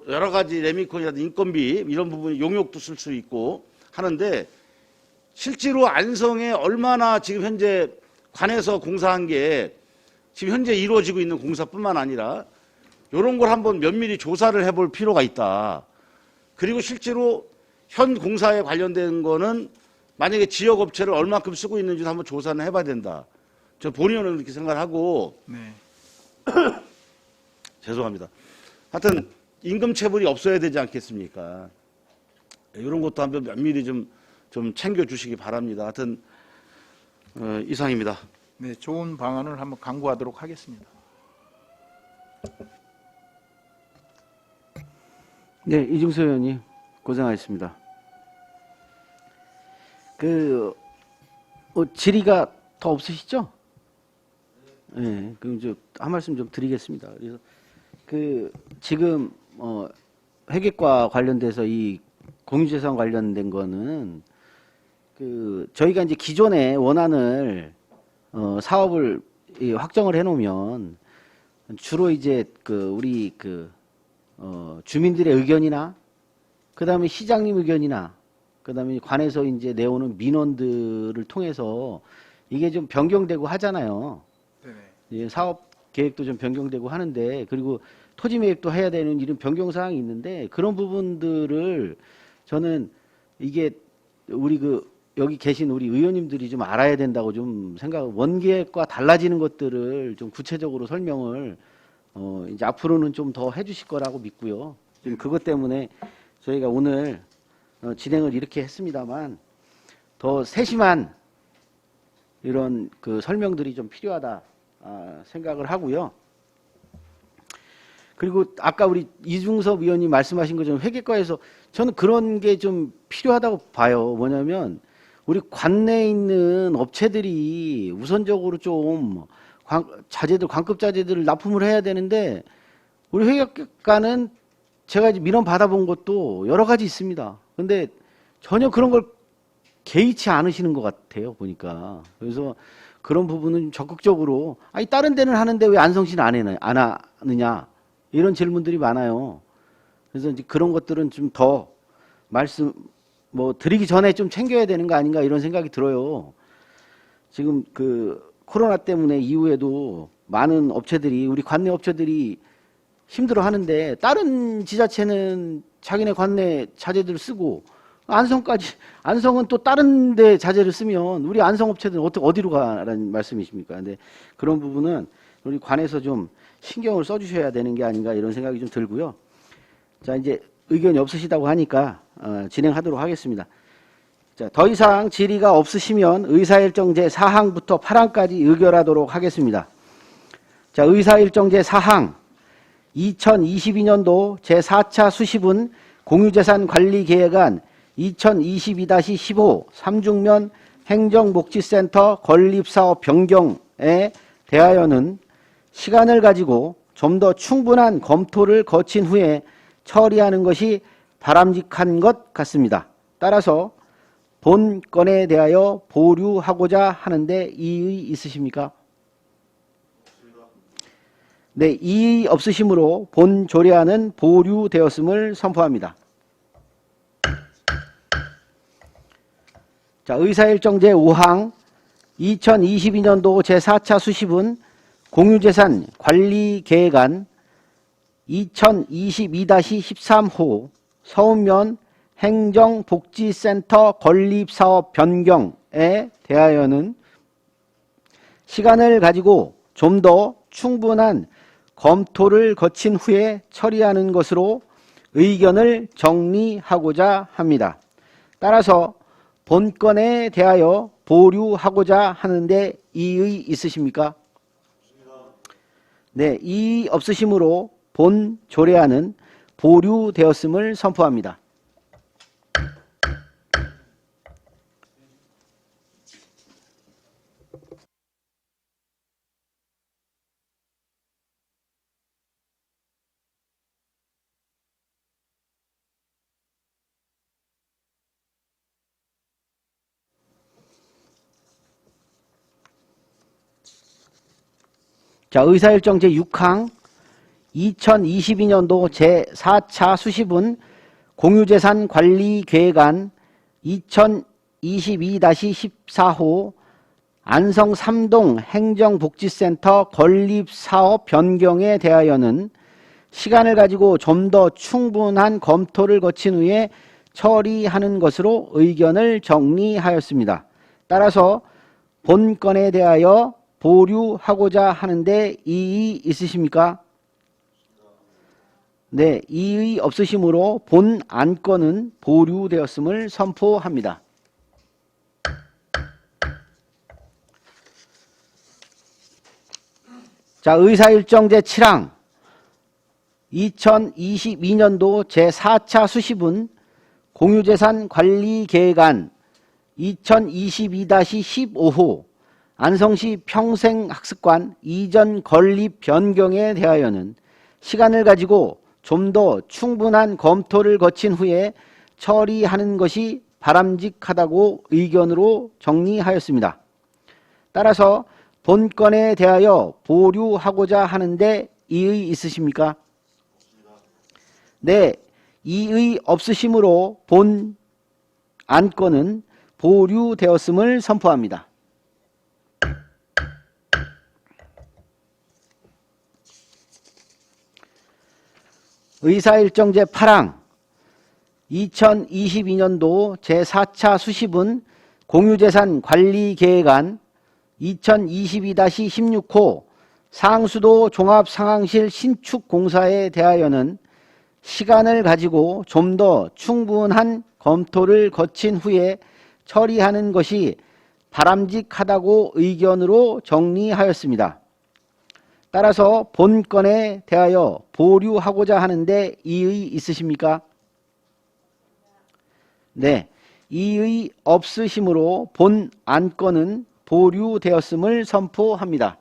여러 가지 레미콘이라든지 인건비 이런 부분이 용역도 쓸 수 있고 하는데 실제로 안성에 얼마나 지금 현재 관에서 공사한 게 지금 현재 이루어지고 있는 공사뿐만 아니라 이런 걸 한번 면밀히 조사를 해볼 필요가 있다. 그리고 실제로 현 공사에 관련된 거는 만약에 지역업체를 얼마큼 쓰고 있는지도 한번 조사는 해봐야 된다. 저 본의원은 그렇게 생각하고 네. 죄송합니다. 하여튼 임금 체불이 없어야 되지 않겠습니까? 이런 것도 한번 면밀히 좀 챙겨주시기 바랍니다. 하여튼 이상입니다. 네, 좋은 방안을 한번 강구하도록 하겠습니다. 네, 이중서 의원님 고생하셨습니다. 질의가 더 없으시죠? 네, 그럼 한 말씀 좀 드리겠습니다. 그래서 지금 회계과 관련돼서 이 공유재산 관련된 거는 저희가 이제 기존에 원안을 사업을 확정을 해놓으면 주로 이제 우리 주민들의 의견이나 그다음에 시장님 의견이나 그다음에 관에서 이제 내오는 민원들을 통해서 이게 좀 변경되고 하잖아요. 네네. 예, 사업 계획도 좀 변경되고 하는데 그리고 토지 매입도 해야 되는 이런 변경 사항이 있는데 그런 부분들을 저는 이게 우리 여기 계신 우리 의원님들이 좀 알아야 된다고 좀 원계획과 달라지는 것들을 좀 구체적으로 설명을 이제 앞으로는 좀 더 해주실 거라고 믿고요. 지금 그것 때문에 저희가 오늘 진행을 이렇게 했습니다만 더 세심한 이런 설명들이 좀 필요하다 생각을 하고요. 그리고 아까 우리 이중섭 의원님 말씀하신 것처럼 회계과에서 저는 그런 게 좀 필요하다고 봐요. 뭐냐면 우리 관내에 있는 업체들이 우선적으로 좀 관급 자재들을 납품을 해야 되는데 우리 회계학과는 제가 이제 민원 받아본 것도 여러 가지 있습니다. 근데 전혀 그런 걸 개의치 않으시는 것 같아요, 보니까. 그래서 그런 부분은 적극적으로, 아니, 다른 데는 하는데 왜 안성시는 안 하느냐, 이런 질문들이 많아요. 그래서 이제 그런 것들은 좀 더 말씀, 드리기 전에 좀 챙겨야 되는 거 아닌가, 이런 생각이 들어요. 지금 코로나 때문에 이후에도 많은 업체들이, 우리 관내 업체들이 힘들어 하는데, 다른 지자체는 자기네 관내 자재들을 쓰고, 안성은 또 다른 데 자재를 쓰면 우리 안성 업체들은 어디로 가라는 말씀이십니까? 근데 그런 부분은 우리 관에서 좀 신경을 써주셔야 되는 게 아닌가, 이런 생각이 좀 들고요. 자, 이제 의견이 없으시다고 하니까 진행하도록 하겠습니다. 자, 더 이상 질의가 없으시면 의사일정 제4항부터 8항까지 의결하도록 하겠습니다. 자, 의사일정 제4항 2022년도 제4차 수시분 공유재산관리계획안 2022-15 삼중면 행정복지센터 건립사업 변경에 대하여는 시간을 가지고 좀 더 충분한 검토를 거친 후에 처리하는 것이 바람직한 것 같습니다. 따라서 본 건에 대하여 보류하고자 하는데 이의 있으십니까? 네, 이의 없으시므로 본 조례안은 보류되었음을 선포합니다. 자, 의사일정 제5항 2022년도 제4차 수시분 공유재산 관리계획안 2022-13호 서운면 행정복지센터 건립사업 변경에 대하여는 시간을 가지고 좀 더 충분한 검토를 거친 후에 처리하는 것으로 의견을 정리하고자 합니다. 따라서 본건에 대하여 보류하고자 하는데 이의 있으십니까? 네, 이의 없으시므로 본 조례안은 보류되었음을 선포합니다. 자, 의사일정 제6항 2022년도 제4차 수시분 공유재산 관리계획안 2022-14호 안성 3동 행정복지센터 건립사업 변경에 대하여는 시간을 가지고 좀 더 충분한 검토를 거친 후에 처리하는 것으로 의견을 정리하였습니다. 따라서 본건에 대하여 보류하고자 하는데 이의 있으십니까? 네, 이의 없으시므로 본 안건은 보류되었음을 선포합니다. 자, 의사일정 제7항 2022년도 제4차 수시분 공유재산 관리계획안 2022-15호 안성시 평생학습관 이전 건립 변경에 대하여는 시간을 가지고 좀 더 충분한 검토를 거친 후에 처리하는 것이 바람직하다고 의견으로 정리하였습니다. 따라서 본건에 대하여 보류하고자 하는데 이의 있으십니까? 네, 이의 없으시므로 본 안건은 보류되었음을 선포합니다. 의사일정 제8항 2022년도 제4차 수시분 공유재산 관리계획안 2022-16호 상수도 종합상황실 신축 공사에 대하여는 시간을 가지고 좀 더 충분한 검토를 거친 후에 처리하는 것이 바람직하다고 의견으로 정리하였습니다. 따라서 본건에 대하여 보류하고자 하는데 이의 있으십니까? 네, 이의 없으시므로 본 안건은 보류되었음을 선포합니다.